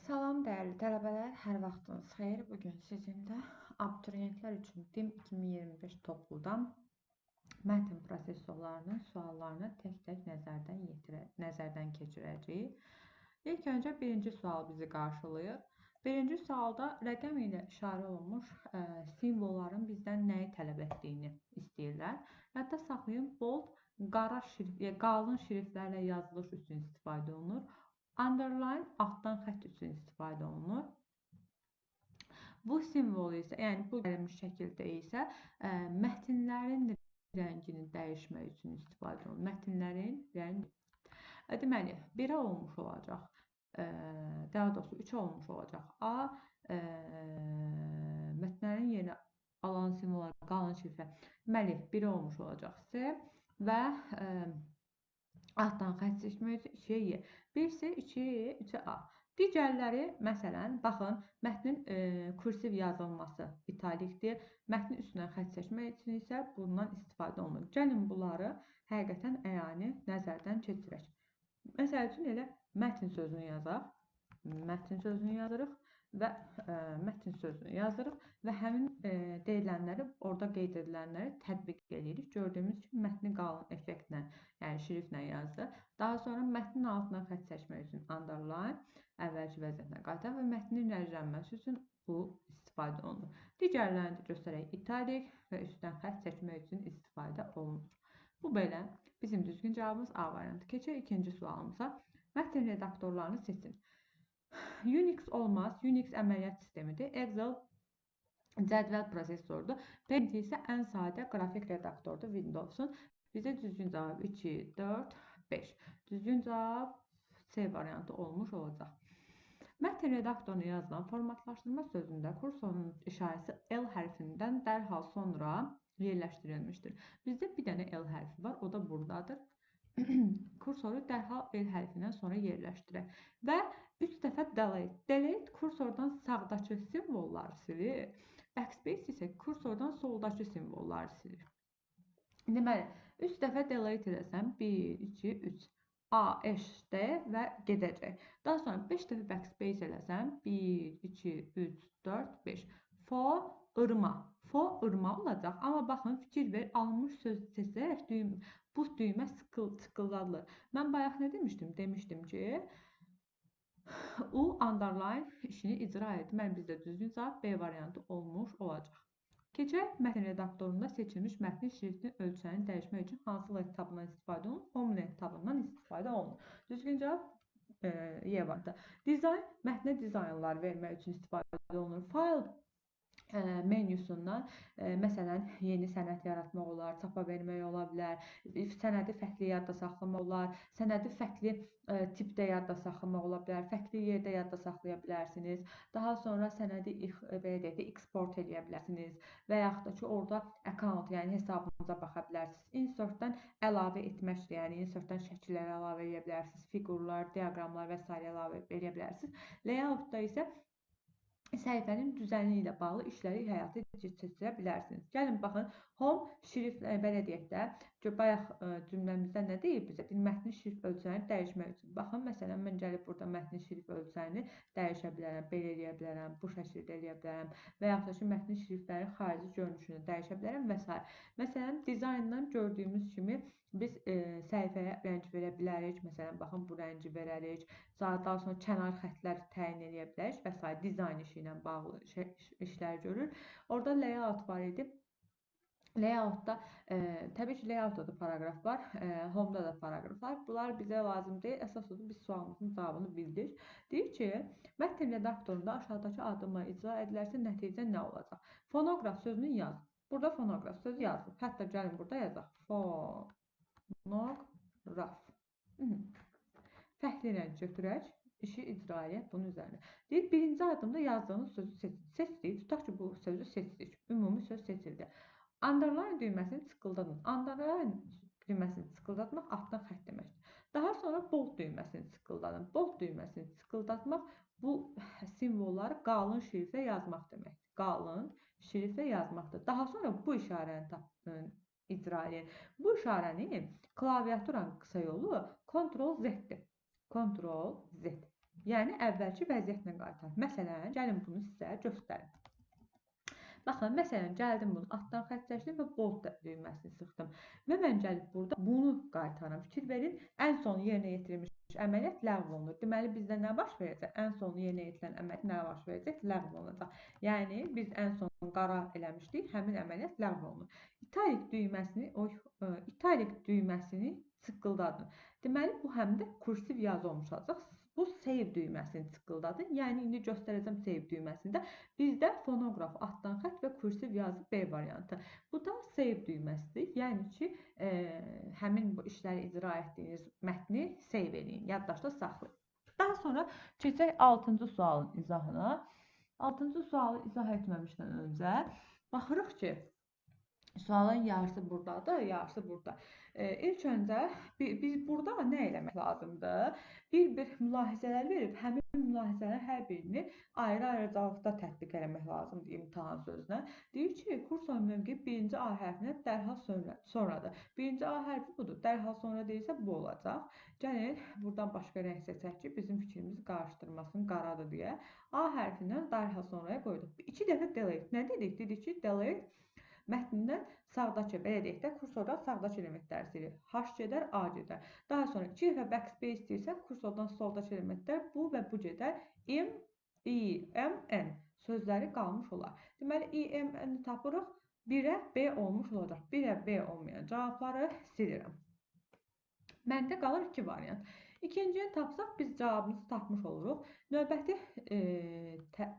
Salam dəyərli tələbələr, hər vaxtınız xeyir. Bugün sizinlə abituriyentlər üçün DİM 2025 topludan mətn prosesorlarının suallarını tək-tək nəzərdən keçirəcəyik. İlk öncə birinci sual bizi qarşılayır. Birinci sualda rəqəm ilə işarə olunmuş simvolların bizdən nəyi tələb etdiyini istəyirlər. Yadda saxlayın, bold, qalın şriftlərlə yazılış üçün istifadə olunur. Underline altdan xətt üçün istifadə olunur. Bu simvol isə, yəni bu verilmiş şəkildə isə mətnlərin rəngini dəyişmək üçün istifadə olunur. Mətnlərin rəngi. Deməli, 1-ə olmuş olacaq. Daha doğrusu 3 olmuş olacaq. A mətnlərin yerinə alan simvollar qalın şriflə. Deməli, 1-ə olmuş olacaq C və altdan xətt seçmək üçün 2-yə Y. 1-sə 2-yə Y, 3-ə A. Digərləri, məsələn, baxın, mətnin kursiv yazılması italikdir. Mətnin üstündən xətt seçmək üçün isə bundan istifadə olunur. Gəlin bunları həqiqətən əyani nəzərdən keçirək. Məsəl üçün elə mətn sözünü yazaq. Mətn sözünü yazırıq və mətn sözünü yazırıq və həmin deyilənləri, orada qeyd edilənləri tətbiq edirik. Gördüyümüz kimi mətni qalın effektlə, yəni şriftlə yazdı. Daha sonra mətnin altına xətt seçmək üçün underline, əvvəlki vəziyyətinə qaytar və mətnin rənglənməsi üçün bu istifadə olunur. Digərlərini də göstərək, italik və üstdən xətt seçmək üçün istifadə olunur. Bu belə. Bizim düzgün cavabımız A variantı. Keçək ikinci sualımıza. Mətn redaktorlarını seçin. Unix olmaz. Unix əməliyyat sistemidir. Excel cədvəl prosesordur. Paint isə ən sadə qrafik redaktordur Windows'un. Bizə düzgün cavab 2, 4, 5. Düzgün cavab C variantı olmuş olacaq. Mətn redaktoruna yazılan formatlaşdırma sözündə kursorun işarəsi L hərfindən dərhal sonra yerləşdirilmişdir. Bizdə bir dənə L hərfi var, o da buradadır. Kursoru dərhal L hərfindən sonra yerləşdirək. Və 3 dəfə delete. Delete kursordan sağdakı simvolları silir. Backspace isə kursordan soldakı simvolları silir. Deməli, 3 dəfə delete edəsəm 1, 2, 3. A, eşdə və gedəcək. Daha sonra 5 dəfə backspace edəsəm 1, 2, 3, 4, 5. For, ırma. For, ırma olacaq. Amma baxın, fikir ver, alınmış söz seçərək bu düymə tıqqıldadılır. Mən bayaq nə demişdim? Demişdim ki, U underline işini icra edir. Mən bizdə düzgün cavab B variantı olmuş olacaq. Keçək mətn redaktorunda seçilmiş mətnin şriftinin ölçüsünü dəyişmək üçün hansı etabından istifadə olunur? Home etabından istifadə olunur. Düzgün cavab Y variantı. Dizayn, mətnə dizaynlar vermək üçün istifadə olunur. File menyusundan, məsələn, yeni sənəd yaratmaq olar, çapa vermək ola bilər, sənədi fərqli yadda saxlamaq olar, sənədi fərqli tipdə yadda saxlamaq ola bilər, fərqli yerdə yadda saxlaya bilərsiniz. Daha sonra sənədi export edə bilərsiniz və yaxud da ki, orada account, yəni hesabınıza baxa bilərsiniz. Insertdən əlavə etmək, yəni insertdən şəkillər əlavə edə bilərsiniz, fiqurlar, diaqramlar və s. əlavə edə bilərsiniz. Layoutda isə səhifənin düzəni ilə bağlı işləri həyata keçirə bilərsiniz. Gəlin, baxın, home şrift, belə deyək də, bayaq cümləmizdə nə deyib bizə? Bir mətnin şrift ölçüsünü dəyişmək üçün. Baxın, məsələn, mən gəlib burada mətnin şrift ölçüsünü dəyişə bilərəm, belə eləyə bilərəm, bu şəkildə eləyə bilərəm və yaxud da ki, mətnin şriftlərin xarici görünüşünü dəyişə bilərəm və s. Məsələn, dizayndan gördüyümüz kimi biz səhifəyə rəng verə bilərik. Məsələn, baxın, bu rəngi verərik. Daha sonra kənar xəttlər təyin edə bilərik və s. Dizayn işi ilə bağlı işlər görür. Orada layout var idi. Layoutda, təbii ki, layoutda da paraqraf var, home-da da paraqraf var. Bunlar bizə lazım deyil. Əsas odur, biz sualımızın cavabını bildik. Deyir ki, mətn redaktorunda aşağıdakı addımlar icra edilərsə nəticə nə olacaq? Fonoqraf sözünü yaz. Burada fonoqraf sözü yazılıb. Hətta gəlin burada yazaq. Fonoqraf. Fərqli rəng götürək, işi icra edək bunun üzərində. Deyir, birinci addımda yazdığınız sözü seçdik. Tutaq ki, bu sözü seçdik. Ümumi söz seçildi. Underline düyməsini tıqqıldadın. Underline düyməsini tıqqıldatmaq altdan xətt deməkdir. Daha sonra bold düyməsini tıqqıldadın. Bold düyməsini tıqqıldatmaq bu simvolları qalın şriftlə yazmaq deməkdir. Qalın şriftlə yazmaqdır. Daha sonra bu işarəni icra edin. Bu işarənin klaviaturanın qısa yolu Ctrl-Z-dir. Ctrl-Z. Yəni əvvəlki vəziyyətinə qaytar. Məsələn, gəlin bunu sizə göstərim. Baxın, məsələn, gəldim bunu altdan xətt çəkdim və bold düyməsini sıxdım. Və mən gəlib burada bunu qaytaram. Fikir verin, ən son yerinə yetirilmiş əməliyyat ləğv olunur. Deməli, bizdə nə baş verəcək? Ən son yerinə yetirilən əməliyyat nə baş verəcək? Ləğv olunacaq. Yəni, biz ən son qərar eləmişdik, həmin əməliyyat ləğv olunur. İtalik düyməsini sıqqıldadın. Deməli, bu həm də kursiv yazı olmuş olacaq. Bu save düyməsini tıqqıldadın. Yəni, indi göstərəcəm save düyməsində. Bizdə fonoqraf, altdan xətt və kursiv yazı B variantı. Bu da save düyməsidir. Yəni ki, həmin bu işləri icra etdiyiniz mətni save edin, yaddaşda saxlayın. Daha sonra keçək 6-cı sualın izahına. 6-cı sualı izah etməmişdən öncə baxırıq ki, sualın yarısı buradadır, yarısı burada. İlk öncə biz burada nə eləmək lazımdır? Bir mülahizələr verib, həmin mülahizələrin hər birini ayrı-ayrıcalıqda tətbiq eləmək lazımdır imtahan sözünə. Deyir ki, kursor mövqeyi birinci A hərfinə dərhal sonradır. Birinci A hərfi budur, dərhal sonra deyilsə bu olacaq. Gəlin, buradan başqa rəng seçək ki, bizim fikrimizi qarışdırmasın, qaradır deyə. A hərfindən dərhal sonraya qoyduq. 2 dəfə delete. Nə dedik? Dedik ki, delete mətnindən sağdakı, belə deyək də, kursordan sağdakı elementləri silir. H gedər, A gedər. Daha sonra 2 dəfə backspace istəyirsə, kursordan soldakı elementlər bu və bu gedər. I, M, N sözləri qalmış olar. Deməli, I, M, N-i tapırıq. 1-ə B olmuş olacaq. 1-ə B olmayan cavabları silirəm. Məndə qalır 2 variant. İkincini tapsaq, biz cavabımızı tapmış oluruq. Növbəti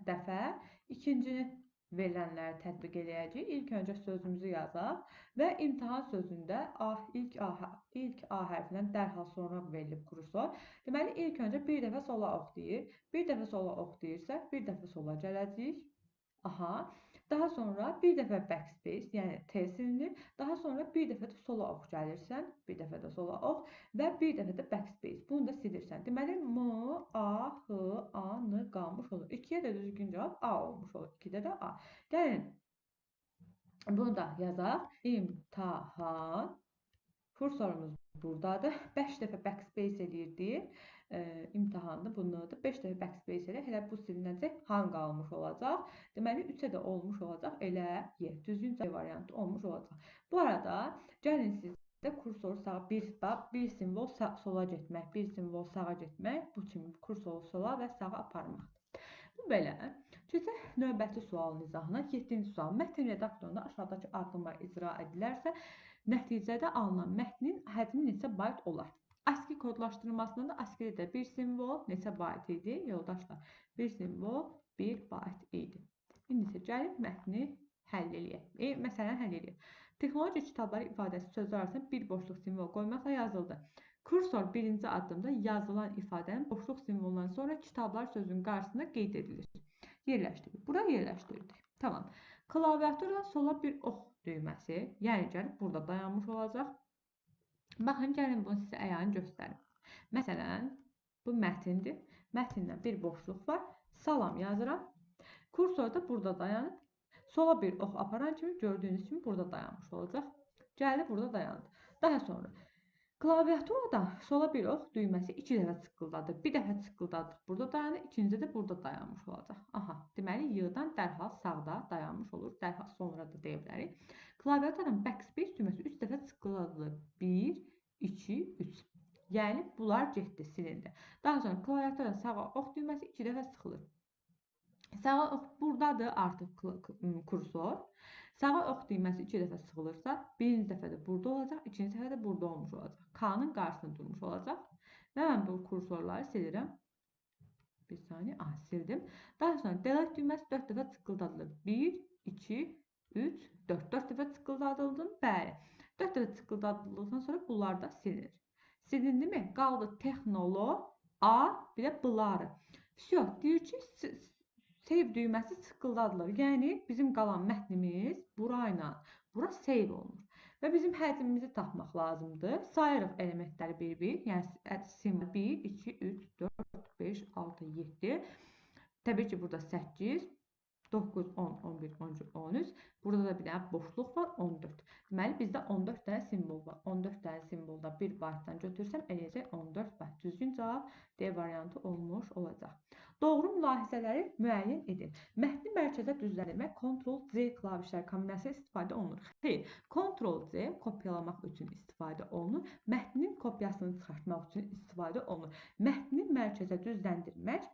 dəfə ikincini verilənləri tətbiq edəcəyik. İlk öncə sözümüzü yazaq və imtahan sözündə ilk A hərfindən dərhal sonra verilib kursor. Deməli, ilk öncə bir dəfə sola ox deyir. Bir dəfə sola ox deyirsə, bir dəfə sola gələcəyik. Aha. Daha sonra bir dəfə backspace, yəni T silinir. Daha sonra bir dəfə də sola ox gəlirsən, bir dəfə də sola ox və bir dəfə də backspace. Bunu da silirsən. Deməli, M, A, H, A, N qalmış olur. 2-yə də düzgün cavab A olmuş olur. 2-də də A. Gəlin, bunu da yazaq. İmtahan. Kursorumuz buradadır. 5 dəfə backspace eləyirdik. İmtahanda bunu da 5 dəfə backspace elə. Elə bu silinəcək. Han qalmış olacaq. Deməli, 3-ə də olmuş olacaq. Elə Y. Düzgün variantı olmuş olacaq. Bu arada, gəlin sizdə kursoru sağa bir simvol sola getmək, bir simvol sağa getmək, bu kimi kursoru sola və sağa aparmaqdır. Bu belə. Keçək növbəti sualın izahına. 7-ci sual. Mətn redaktorunda aşağıdakı addımlar icra edilərsə, nəticədə alınan mətnin həcmi neçə bayt olar? ASCII kodlaşdırılmasında da ASCII-də bir simvol neçə bayt idi? Yoldaşlar, bir simvol 1 bayt idi. İndi isə gəlib mətni həll eləyək. Məsələn, həll eləyək. Texnologiya kitabları ifadəsi sözlər arasında bir boşluq simvol qoymaqla yazıldı. Kursor birinci addımda yazılan ifadənin boşluq simvolundan sonra kitablar sözünün qarşısında qeyd edilir. Yerləşdirdik. Bura yerləşdirdik. Tamam. Klaviatura sola bir ox düyməsi, yəni gəlib burada dayanmış olacaq. Baxın, gəlin bunu sizə əyani göstərim. Məsələn, bu mətindir. Mətindən bir boşluq var. Salam yazıram. Kursor da burada dayanıb. Sola bir ox aparan kimi gördüyünüz kimi burada dayanmış olacaq. Gəldi, burada dayandı. Daha sonra klaviaturada sola bir ox düyməsi 2 dəfə tıqqıldadır. Bir dəfə tıqqıldadıq, burada dayanır. İkinci də burada dayanmış olacaq. Aha, deməli, Y-dan dərhal sağda dayanmış olur. Dərhal sonra da deyə bilərik. Klaviaturun backspace düyməsi 3 dəfə tıqqıldadılır. 1, 2, 3. Yəni, bunlar getdi, silindi. Daha sonra klaviaturun sağa ox düyməsi 2 dəfə sıxılır. Sağa ox buradadır artıq kursor. Sağa ox düyməsi 2 dəfə sıxılırsa, birinci dəfə də burada olacaq, ikinci dəfə də burada olmuş olacaq. K-nın qarşısında durmuş olacaq. Və mən bu kursorları silirəm. Bir saniyə, sildim. Daha sonra delete düyməsi 4 dəfə tıqqıldadılır. 1, 2, 3, 4. 4 dəfə tıqqıldadıldı. Bəli. 4 dəfə tıqqıldadıldıqdan sonra bunlar da silinir. Silindi mi? Qaldı texnolo, A, bir də bları. Vəsiyo, deyir ki, save düyməsi tıqqıldadılır. Yəni, bizim qalan mətnimiz bura ilə, bura save olunur. Və bizim həcmimizi tapmaq lazımdır. Sayırıq elementləri bir-bir. Yəni, simvol 1, 2, 3, 4, 5, 6, 7. Təbii ki, burada 8, 9, 10, 11, 12, 13. Burada da bir dənə boşluq var, 14. Deməli, bizdə 14 dənə simvol var. 14 dənə simvolda bir baytdan götürsəm, eləyəcək 14 bayt. Düzgün cavab D variantı olmuş olacaq. Doğru mülahizələri müəyyən edin. Mətni mərkəzə düzləndirmək Ctrl-C klavişləri kombinasiyası istifadə olunur. Xeyr, Ctrl-C kopyalamaq üçün istifadə olunur. Mətnin kopyasını çıxartmaq üçün istifadə olunur. Mətni mərkəzə düzləndirmək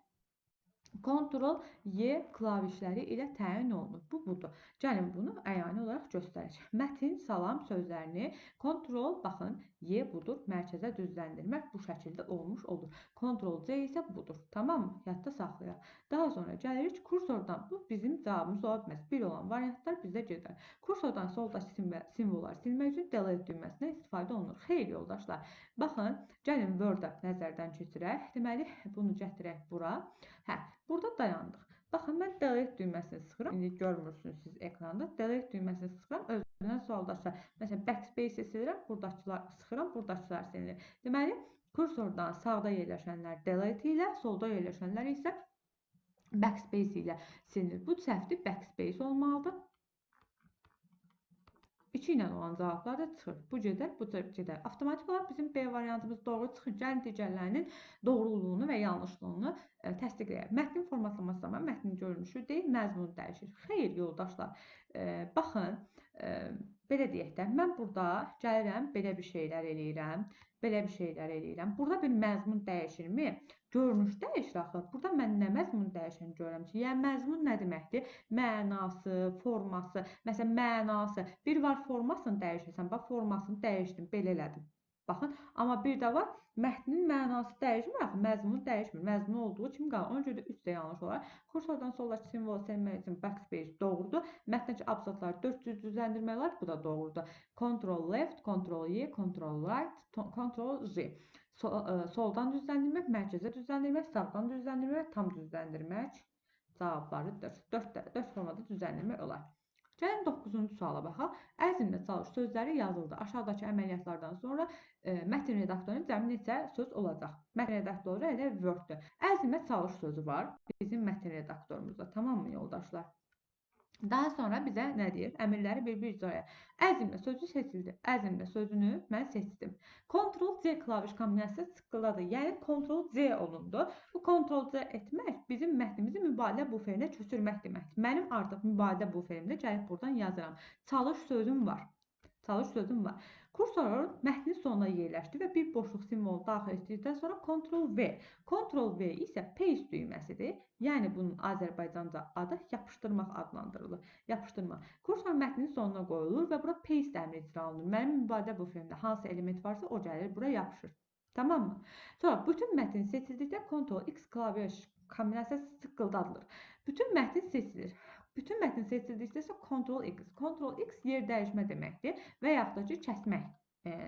Ctrl-Y klavişləri ilə təyin olunur. Bu budur. Gəlin bunu əyani olaraq göstərək. Mətin, salam sözlərini baxın, Y budur, mərkəzə düzləndirmək bu şəkildə olmuş olur. Ctrl-C isə budur. Tamam mı? Yadda saxlayaq. Daha sonra gəlirik kursordan. Bu bizim cavabımız ola bilməz. 1 olan variantlar bizə gedər. Kursordan soldakı simvolları silmək üçün delete düyməsindən istifadə olunur. Xeyr, yoldaşlar. Baxın, gəlin Word-ə nəzərdən keçirək. Deməli, bunu gətirək bura. Burada dayandıq. Baxın, mən delete düyməsini sıxıram. İndi görmürsünüz siz ekranda. Delete düyməsini sıxıram. Özündən soldakı, məsələn, backspace-i silirəm. Buradakılar sıxıram, buradakılar silir. Deməli, kursordan sağda yerləşənlər delete ilə, solda yerləşənlər isə backspace ilə silinir. Bu səhvdir, backspace olmalıdır. 2 ilə olan cavablar da çıxır. Bu gedər, bu gedər. Avtomatik olaraq bizim B variantımız doğru çıxır. Gəlin digərlərinin doğruluğunu və yanlışlığını təsdiqləyək. Mətnin formatlaması zamanı mətnin görünüşü deyil, məzmunu dəyişir. Xeyr, yoldaşlar. Baxın, belə deyək də, mən burada gəlirəm, belə bir şeylər eləyirəm, belə bir şeylər eləyirəm. Burada bir məzmun dəyişirmi? Görünüş dəyişir axı. Burada mən nə məzmun dəyişəni görürəm ki? Yəni məzmun nə deməkdir? Mənası, forması. Məsələn, mənası. Bir var formasını dəyişirsən. Bax, formasını dəyişdim, belə elədim. Baxın, amma bir də var mətnin mənası dəyişmir axı, məzmunu dəyişmir. Məzmunu olduğu kimi qalır. Ona görə də 3 də yanlış olar. Kursordan soldakı simvolu silmək üçün backspace doğrudur. Mətndəki abzatları 400 düzləndirmək olar. Bu da doğrudur. Ctrl left, Ctrl Y, Ctrl right, Ctrl Z. Soldan düzləndirmək, mərkəzə düzləndirmək, sağdan düzləndirmək, tam düzləndirmək cavablarıdır. 4 formada düzləndirmək olar. Gəlin 9-cu suala baxaq. Əzmlə çalış sözləri yazıldı. Aşağıdakı əməliyyatlardan sonra mətn redaktorunun cəmi neçə söz olacaq? Mətn redaktoru elə Word-dür. Əzmlə çalış sözü var bizim mətn redaktorumuzda. Tamam mı yoldaşlar? Daha sonra bizə nə deyir? Əmrləri bir-bir icra et. Əzmlə sözü seçildi. Əzmlə sözünü mən seçdim. Ctrl-C klaviş kombinasiyası sıqqıldadır. Yəni Ctrl-C olundu. Bu Ctrl-C etmək bizim mətnimizi mübadilə buferinə köçürmək deməkdir. Mənim artıq mübadilə buferimdə gəlib buradan yazıram. Çalış sözüm var. Çalış sözüm var. Kursor mətnin sonuna yerləşdi və bir boşluq simvolu daxil etdikdən sonra Ctrl-V. Ctrl-V isə paste düyməsidir. Yəni bunun Azərbaycanca adı yapışdırmaq adlandırılır. Yapışdırmaq. Kursor mətnin sonuna qoyulur və bura paste əmri icra olunur. Mənim mübadilə buferimdə hansı element varsa o gəlir, bura yapışır. Tamam mı? Sonra bütün mətn seçildikdə Ctrl-X klavye kombinasiyası sıqqıldadılır. Bütün mətn seçilir. Bütün mətn seçildikdə isə Ctrl-X. Ctrl-X yer dəyişmə deməkdir və yaxud da ki, kəsmək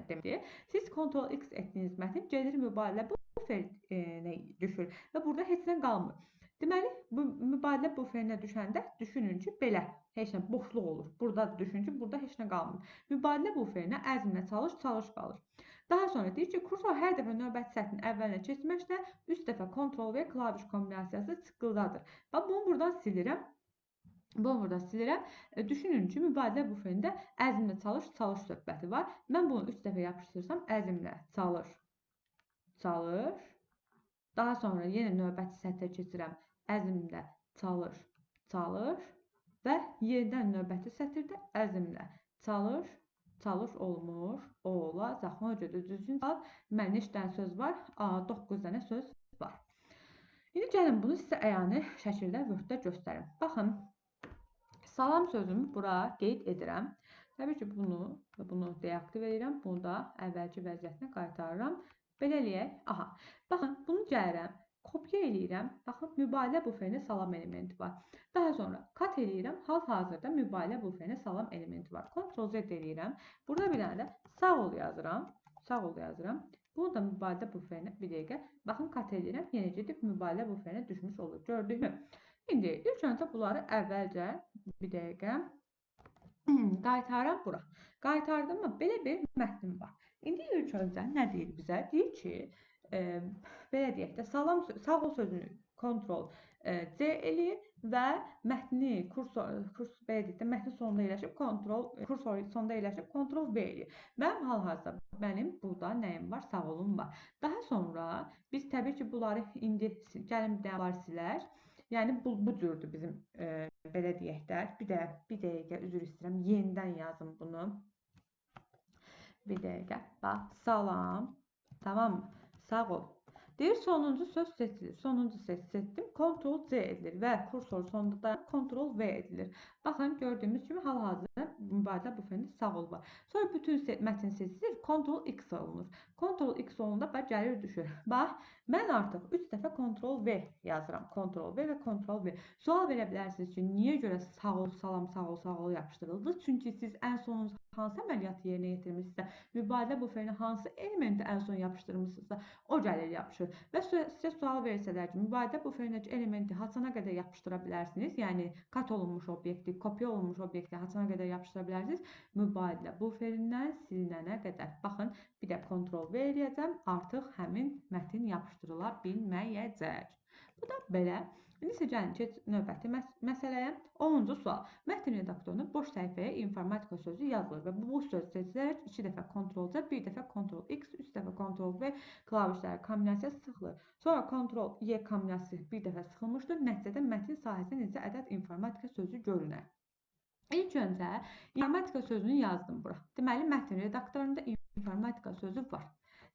deməkdir. Siz Ctrl-X etdiyiniz mətn gedir mübadilə buferinə düşür və burada heç nə qalmır. Deməli, bu mübadilə buferinə düşəndə düşünün ki, belə heç nə boşluq olur. Burada düşün ki, burada heç nə qalmır. Mübadilə buferinə əzmlə çalış qalır. Daha sonra deyir ki, kursor hər dəfə növbəti sətrin əvvəlinə keçməklə 3 dəfə Ctrl-V klaviş kombinasiyası sıqqıldadır. Bax, bunu buradan silirəm. Bunu burada silirəm. Düşünün ki, mübadilə buferində əzmlə çalış söhbəti var. Mən bunu 3 dəfə yapışdırsam, əzmlə çalış. Daha sonra yenə növbəti sətrə keçirəm. Əzmlə çalış və yenidən növbəti sətirdə əzmlə çalış olmuş olacaq. Ona görə də düzgün cavab. Mən neçə dənə söz var? 9 dənə söz var. İndi gəlin bunu sizə əyani şəkildə Word-də göstərim. Baxın. Salam sözümü bura qeyd edirəm. Təbii ki, bunu deaktiv edirəm. Bunu da əvvəlki vəziyyətinə qaytarıram. Belə eləyək. Aha. Baxın, bunu gəlirəm. Kopya eləyirəm. Baxın, mübadilə buferinə salam elementi var. Daha sonra kat eləyirəm. Hal-hazırda mübadilə buferinə salam elementi var. Ctrl-Z eləyirəm. Burada bir dənə də sağ ol yazıram. Bunu da mübadilə buferinə bir dəqiqə. Baxın, kat eləyirəm. Yenə gedib mübadilə buferinə düşmüş olur. Gördük mü? İndi ilk öncə bunları əvvəlcə bir dəqiqə qaytarıram bura. Qaytardım mı? Belə bir mətnim var. İndi ilk öncə nə deyir bizə? Deyir ki, belə deyək də, sağ ol sözünü Ctrl+C eləyir və mətni mətnin sonunda yerləşib kursor sonunda yerləşib Ctrl+V eləyir. Mənim hal-hazırda burada nəyim var? Sağ olun var. Daha sonra biz təbii ki, bunları indi gəlin bir dənə silək. Yəni bu cürdür bizim belə deyək də. Bir dəqiqə üzr istəyirəm. Yenidən yazım bunu. Bir dəqiqə. Bax, salam. Tamam mı? Sağ ol. Deyir, sonuncu söz seçilir. Sonuncu söz seçdim. Ctrl+C edilir və kursor sonunda da Ctrl+V edilir. Baxın, gördüyümüz kimi hal-hazırda mübadilə bufərində sağ ol var. Sonra bütün mətn seçilir. Ctrl+X olunur. Ctrl+X olunanda bax, gəlir düşür. Bax, mən artıq 3 dəfə Ctrl+V yazıram. Ctrl+V və Ctrl+V. Sual verə bilərsiniz ki, niyə görə sağ ol, salam, sağ ol, sağ ol yapışdırıldı? Çünki siz ən sonuncu hansı əməliyyatı yerinə yetirmişsinizsə, mübadilə buferinə hansı elementi ən son yapışdırmışsınızsa, o gəlir yapışır. Və sizə sual versələr ki, mübadilə buferindəki elementi haçana qədər yapışdıra bilərsiniz? Yəni, kat olunmuş obyekti, kopya olunmuş obyekti haçana qədər yapışdıra bilərsiniz? Mübadilə buferindən silinənə qədər. Baxın, bir də Ctrl+V eləyəcəm, artıq həmin mətin yapışdırıla bilməyəcək. Bu da belə. İndi isə gəlin, növbəti məsələyə. 10-cu sual. Mətn redaktorunda boş səhifəyə informatika sözü yazılır və bu söz seçilərək 2 dəfə Ctrl+C, 1 dəfə Ctrl+X, 3 dəfə Ctrl+V klavişləri kombinasiyası sıxılır. Sonra Ctrl+Y kombinasiyası 1 dəfə sıxılmışdır. Nəticədə mətn sahəsində neçə ədəd informatika sözü görünər. İlk öncə informatika sözünü yazdım bura. Deməli, mətn redaktorunda informatika sözü var.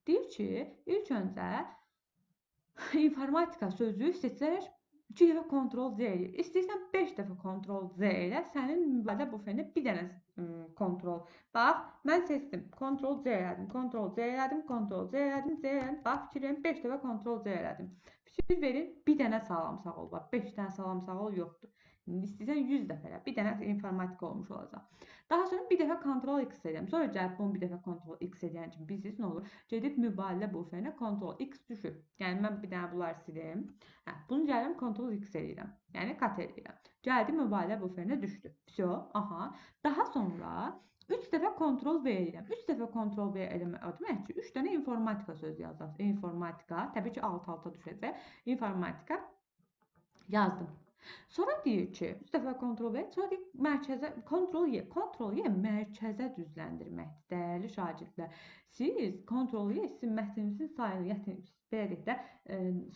Deyir ki, ilk öncə informatika sözü seçilərək 2 dəfə Ctrl+C eləyir. İstəyirsən 5 dəfə Ctrl+C elə, sənin mübadilə buferində bir dənə Ctrl. Bax, mən seçdim. Ctrl+C elədim, Ctrl+C elədim, Ctrl+C elədim, C elədim. Bax, fikir verin, 5 dəfə Ctrl+C elədim. Fikir verin, bir dənə salam sağ ol var. 5 dənə salam sağ ol yoxdur. İndi istəyirsən 100 dəfə elə, bir dənə informatika olmuş olacaq. Daha sonra bir dəfə Ctrl+X edəm. Sonra gəlib bunu bir dəfə Ctrl+X edəyən kimi bilirsiniz nə olur? Gedib mübadilə buferinə Ctrl+X düşür. Yəni mən bir dənə bunları silim. Bunu gəlirəm Ctrl+X edirəm. Yəni kat edirəm. Gəldi mübadilə buferinə düşdü. Vso, aha. Daha sonra 3 dəfə Ctrl+V edirəm. 3 dəfə Ctrl+V eləmək o demək ki, 3 dənə informatika sözü yazacaq. İnformatika, təbii ki, alt-alta düşəcək. İnformatika yazdım. Sonra deyir ki, 3 dəfə Ctrl+V, sonra deyir mərkəzə, Ctrl+Y mərkəzə düzləndirməkdir. Dəyərli şagirdlər, siz Ctrl+Y sizin mətninizin sayını, belə deyək də,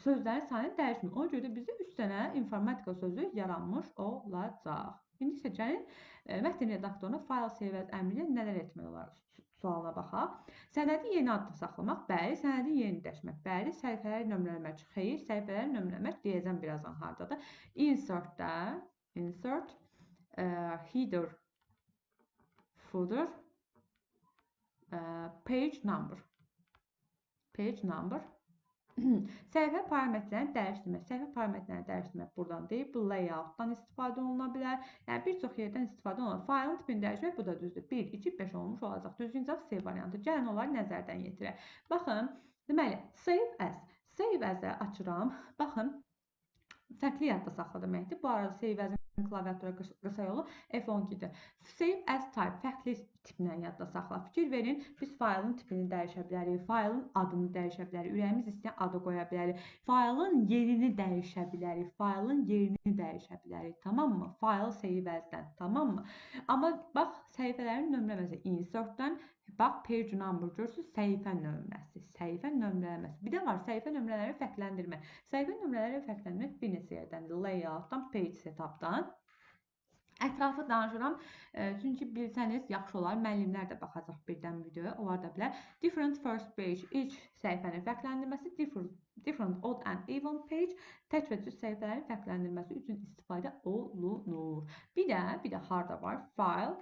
sözlərin sayını dəyişmir. Ona görə də bizdə 3 dənə informatika sözü yaranmış olacaq. İndi isə gəlin, mətn redaktoruna fayl save as əmri ilə nələr etmək olar sualına baxaq. Sənədi yeni adda saxlamaq, bəli, sənədi yeni dəşmək, bəli, səhifələri nömrələmək, xeyr, səhifələri nömrələmək deyəcəm birazdan hardadır. Insertdə, insert, header, footer, page number. Səhifə parametrlərini dəyişdirmək. Səhifə parametrlərini dəyişdirmək buradan deyil, bu layoutdan istifadə oluna bilər. Yəni, bir çox yerdən istifadə olunur. Faylın tipini dəyişmək bu da düzdür. 1, 2, 5 olmuş olacaq. Düzgün cavab C variantı. Gəlin onları nəzərdən yetirək. Baxın, deməli, save as. Save as-ə açıram. Baxın, fərqli yadda saxla deməkdir. Bu arada save as-in klaviatura qısa yolu F12-dir. Save as type, fərqli tiplə yadda saxla. Fikir verin, biz faylın tipini dəyişə bilərik, faylın adını dəyişə bilərik, ürəyimiz istəyən adı qoya bilərik, faylın yerini dəyişə bilərik, tamam mı? Fayl save as-dən, tamam mı? Amma bax, səhifələrin nömrələməsi insertdən, bax, page number görürsünüz, səhifə nömrələməsi. Bir də var, səhifə nömrələri fərqləndirmək. Səhifə nömrələri fərqləndirmək bir neçə yerdəndir. Layoutdan, page setupdan. Ətrafı danışıram, çünki bilsəniz yaxşı olar. Müəllimlər də baxacaq birdən videoya, onlar da bilər. Different first page, ilk səhifənin fərqləndirməsi, different odd and even page, tək və cüz səhifələrin fərqləndirməsi üçün istifadə olunur. Bir də harda var? File,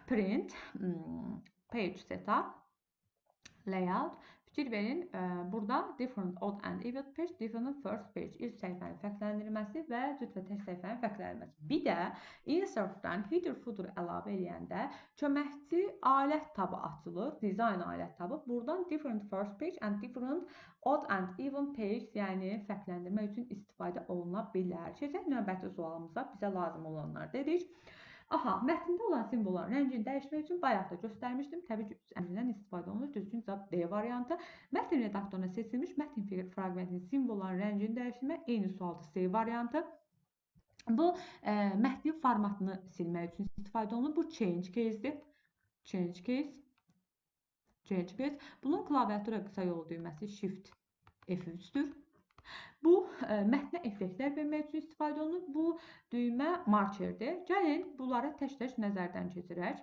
print, page setup, layout. Fikir verin, burada different odd and even page, different first page, ilk səhifənin fərqləndirməsi və cüt və tək səhifənin fərqləndirməsi. Bir də insertdən header footer əlavə eləyəndə köməkçi alət tabı açılır, design alət tabı. Buradan different first page and different odd and even page, yəni fərqləndirmək üçün istifadə oluna bilər. Keçək növbəti sualımıza, bizə lazım olanlar dedik. Aha, mətndə olan simvolların rəngini dəyişmək üçün bayaq da göstərmişdim. Təbii ki, üç əmrindən istifadə olunur. Düzgün cavab D variantı. Mətn redaktoruna seçilmiş mətn fraqmentinin simvolların rəngini dəyişdirmək eyni sualda C variantı. Bu mətnin formatını silmək üçün istifadə olunur. Bu change case-dir. Change case. Change case. Bunun klaviatura qısa yolu düyməsi Shift F3-dür. Bu mətnə effektlər vermək üçün istifadə olunur. Bu düymə markerdir. Gəlin bunları tək-tək nəzərdən keçirək.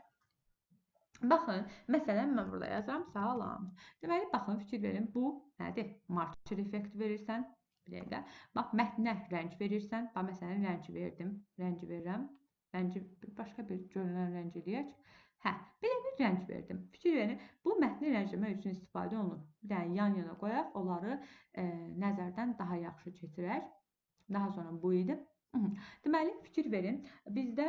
Baxın, məsələn mən burada yazıram. Salam. Deməli, baxın, fikir verin. Bu nədir? Marker effekti verirsən. Bir dəqiqə. Bax, mətnə rəng verirsən. Bax, məsələn, rəng verdim. Rəngi verirəm. Rəngi başqa bir görünən rəng eləyək. Hə, belə bir rəng verdim. Fikir verin, bu mətni rəngləmək üçün istifadə olunur. Bir dənə yan-yana qoyaq, onları nəzərdən daha yaxşı keçirək. Daha sonra bu idi. Deməli, fikir verin, bizdə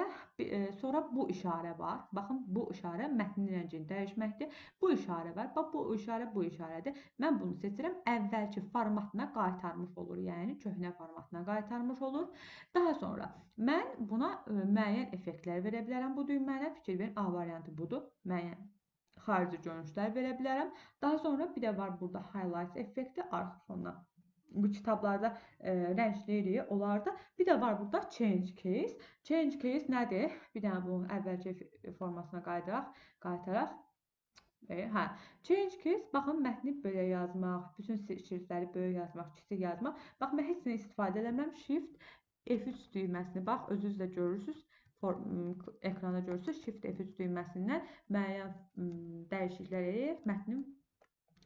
sonra bu işarə var. Baxın, bu işarə mətnin rəngini dəyişməkdir. Bu işarə var. Bax, bu işarə bu işarədir. Mən bunu seçirəm, əvvəlki formatına qaytarmış olur. Yəni, köhnə formatına qaytarmış olur. Daha sonra mən buna müəyyən effektlər verə bilərəm bu düyməyə. Fikir verin, A variantı budur. Müəyyən xarici görünüşlər verə bilərəm. Daha sonra bir də var burada highlight effekti, arxa fondan. Bu kitablarda rəngləyirik onlarda. Bir də var burada change case. Change case nədir? Bir dənə bunun əvvəlki formasına qaytaraq. Hə, change case, baxın, mətni belə yazmaq, bütün şriftləri böyük yazmaq, kiçik yazmaq. Bax, mən heç nə istifadə eləmirəm. Shift F3 düyməsini, bax, özünüz də görürsünüz. Ekranda görürsünüz. Shift F3 düyməsindən müəyyən dəyişikliklər edib, mətni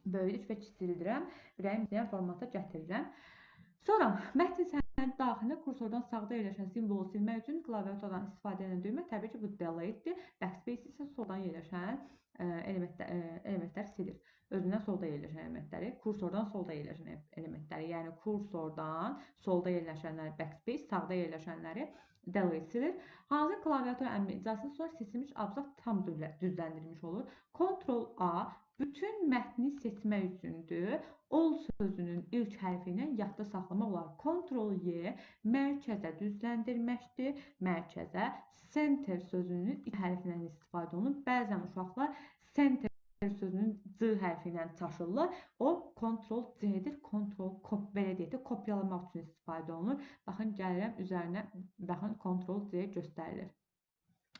böyüdük və kiçildirəm. Ürəyim istəyən formata gətirirəm. Sonra mətn sənədi daxilində kursordan sağda yerləşən simvolu silmək üçün klaviaturadan istifadə edilən düymə təbii ki, bu delete-dir. Backspace isə soldan yerləşən elementlər silir. Özündən solda yerləşən elementləri, kursordan solda yerləşən elementləri, yəni kursordan solda yerləşənləri backspace, sağda yerləşənləri delete silir. Hansı klaviatura əmri icrasından sonra seçilmiş abzas tam düzləndirilmiş olur? Ctrl-A bütün mətni seçmək üçündür. Ol sözünün ilk hərfi ilə yadda saxlamaq olar. Ctrl-Y mərkəzə düzləndirməkdir. Mərkəzə center sözünün ilk hərfindən istifadə olunur. Bəzən uşaqlar center sözünün C hərfi ilə çaşırlar. O Ctrl-C-dir. Belə deyək də, kopyalamaq üçün istifadə olunur. Baxın, gəlirəm üzərinə, baxın, Ctrl-C göstərilir.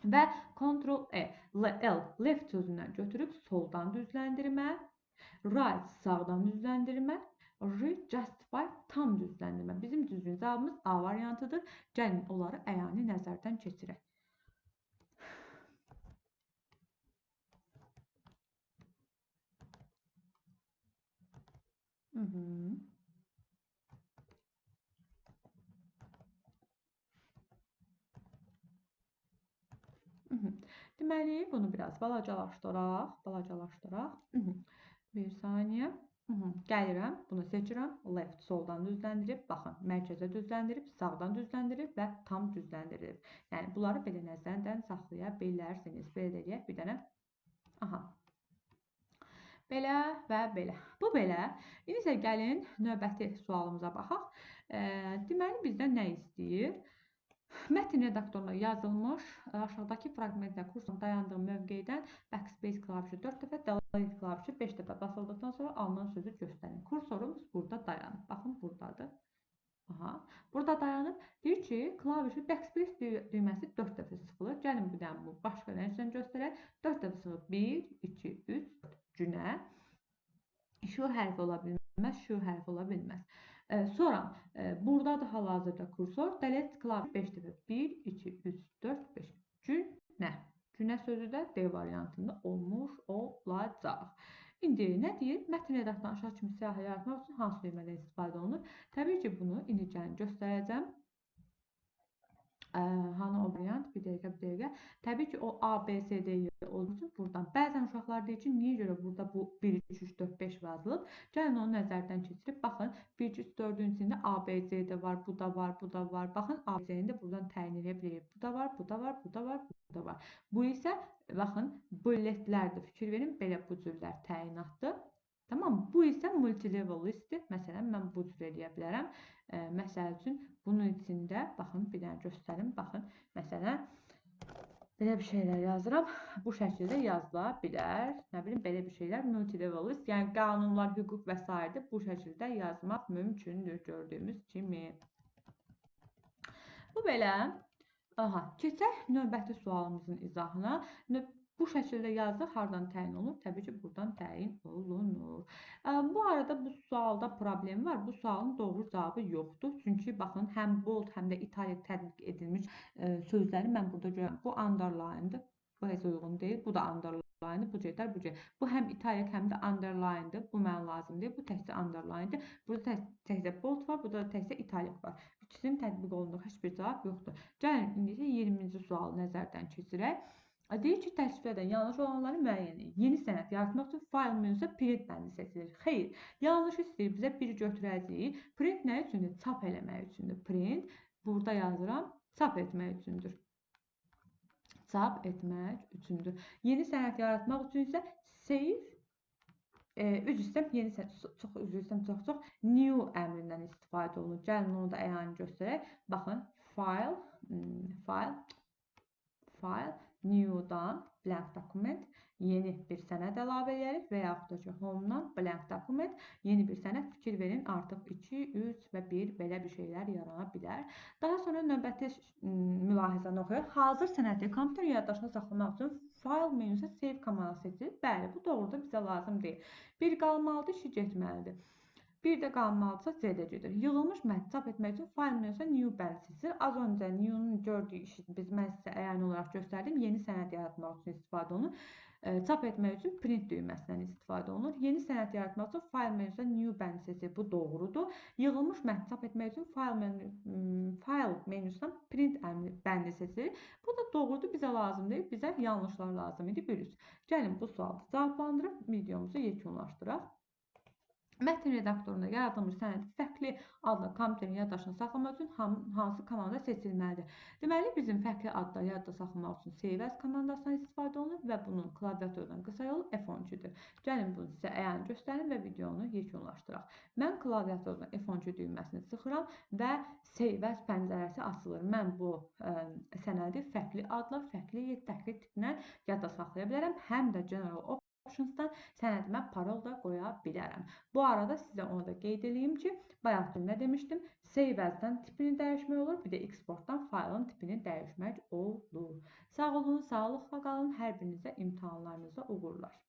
Və Ctrl-L left sözündən götürüb soldan düzləndirmə, right sağdan düzləndirmə, justify tam düzləndirmə. Bizim düzgün cavabımız A variantıdır. Gəlin onları əyani nəzərdən keçirək. Deməli, bunu biraz balacalaşdıraq. Bir saniyə. Gəlirəm, bunu seçirəm. Left soldan düzləndirib, baxın, mərkəzə düzləndirib, sağdan düzləndirib və tam düzləndirib. Yəni, bunları belə nəzərdən saxlaya bilərsiniz. Belə deyək, bir dənə. Aha. Belə və belə. Bu belə. İndi isə gəlin növbəti sualımıza baxaq. Deməli, bizdən nə istəyir? Mətn redaktoruna yazılmış aşağıdakı fraqmentlə kursun dayandığı mövqedən backspace klavişi 4 dəfə, delete klavişi 5 dəfə basıldıqdan sonra alınan sözü göstərin. Kursorumuz burada dayanıb. Baxın, buradadır. Aha, burada dayanıb. Deyir ki, klavişi backspace düyməsi 4 dəfə sıxılır. Gəlin bir dənə bu başqa rənglə göstərək. 4 dəfə sıxılır. 1, 2, 3, 4. Cünə. Şu hərfi ola bilməz, şu hərfi ola bilməz. Sonra buradadır hal-hazırda kursor. Delete klavişi 5 dəfə. 1, 2, 3, 4, 5. Cünə. Cünə sözü də D variantında olmuş olacaq. İndi nə deyir? Mətn redaktorunun aşağı kimi siyahı yaratmaq üçün hansı düymədən istifadə olunur? Təbii ki, bunu indi gəlin göstərəcəm. Hanı o variant? Bir dəqiqə. Təbii ki, o A, B, C, D olduğu üçün buradan. Bəzən uşaqlar deyir ki, niyə görə burada bu 1, 2, 3, 4, 5 yazılıb? Gəlin onu nəzərdən keçirib, baxın, 1, 2, 3, 4-ün içində A, B, C də var, bu da var, bu da var. Baxın, A, B, C-ni də buradan təyin edə bilirik. Bu da var, bu da var, bu da var, bu da var. Bu isə, baxın, bulletlərdir. Fikir verin, belə bu cürlər təyinatdır. Tamam, bu isə multilevel listdir. Məsələn, mən bu cür eləyə bilərəm. Məsəl üçün, bunun içində, baxın, bir dənə göstərim, baxın, məsələn, Belə bir şeylər yazıram. Bu şəkildə yazıla bilər. Nə bilim, belə bir şeylər multilevelist, yəni qanunlar, hüquq və s. bu şəkildə yazmaq mümkündür gördüyümüz kimi. Bu belə. Aha, keçək növbəti sualımızın izahına. Bu şəkildə yazdıq, hardan təyin olunur? Təbii ki, buradan təyin olunur. Bu arada bu sualda problem var. Bu sualın doğru cavabı yoxdur. Çünki baxın, həm bold, həm də italic tətbiq edilmiş sözləri mən burada görürəm. Bu underline'dır. Bu heç uyğun deyil. Bu da underline'dır. Bu cəhətlər bu cəhət. Bu həm italic, həm də underline'dır. Bu mənə lazım deyil. Bu təkcə underline'dır. Burada təkcə bold var, burada da təkcə italic var. İkisinin tətbiq olunduğu heç bir cavab yoxdur. Gəlin, indi isə 20-ci sualı nəzərdən keçirək. Deyir ki, təsvirlədən yanlış olanları müəyyən edin. Yeni sənəd yaratmaq üçün fayl menüsündə print bəndi seçilir. Xeyr, yanlış istəyir. Bizə bir götürəcəyik. Print nə üçündür? Çap eləmək üçündür. Print, burada yazıram, çap etmək üçündür. Çap etmək üçündür. Yeni sənəd yaratmaq üçün isə save, üzr istəyirəm, yeni sənəd, çox new əmrindən istifadə olunur. Gəlin onu da əyani göstərək. Baxın, file, new'dan blank document, yeni bir sənəd əlavə edirik və yaxud da ki, home'dan blank document, yeni bir sənəd, fikir verin, artıq 2, 3 və 1 belə bir şeylər yarana bilər. Daha sonra növbəti mülahizəni oxuyaq. Hazır sənədi kompüter yaddaşına saxlamaq üçün file menüsü save komandı seçilir. Bəli, bu doğrudan bizə lazım deyil. Bir qalmalıdır, işi getməlidir. Bir də qalmalıdırsa Z-də gedir. Yığılmış mətn çap etmək üçün fayl menüsündə new bənd seçilir. Az öncə new-nun gördüyü işi mən sizə əyani olaraq göstərdim. Yeni sənəd yaratmaq üçün istifadə olunur. Çap etmək üçün print düyməsindən istifadə olunur. Yeni sənəd yaratmaq üçün fayl menüsündə new bənd seçilir. Bu doğrudur. Yığılmış mətn çap etmək üçün fayl menüsündən print bəndi seçilir. Bu da doğrudur. Bizə lazım deyil. Bizə yanlışlar lazım idi. Bürüz. Gəlin bu sualı cavablandırıb videomuzu yekunlaşdıraq. Mətn redaktorunda yaradılmış sənədi fərqli adlı kompüterin yaddaşına saxlamaq üçün hansı komanda seçilməlidir? Deməli, bizim fərqli adda yadda saxlamaq üçün save as komandasından istifadə olunur və bunun klaviaturdan qısa yolu F12-dir. Gəlin bunu sizə əyani göstərim və videonu yekunlaşdıraq. Mən klaviaturdan F12 düyməsini sıxıram və save as pəncərəsi açılır. Mən bu sənədi fərqli adla, fərqli tiplə yadda saxlaya bilərəm. Həm də general optionsdan sənədimə parol da qoya bilərəm. Bu arada sizə onu da qeyd edeyim ki, bayaq nə demişdim? Save as-dan tipini dəyişmək olur, bir də exportdan faylın tipini dəyişmək olur. Sağ olun, sağlıqla qalın, hər birinizə imtahanlarınızda uğurlar.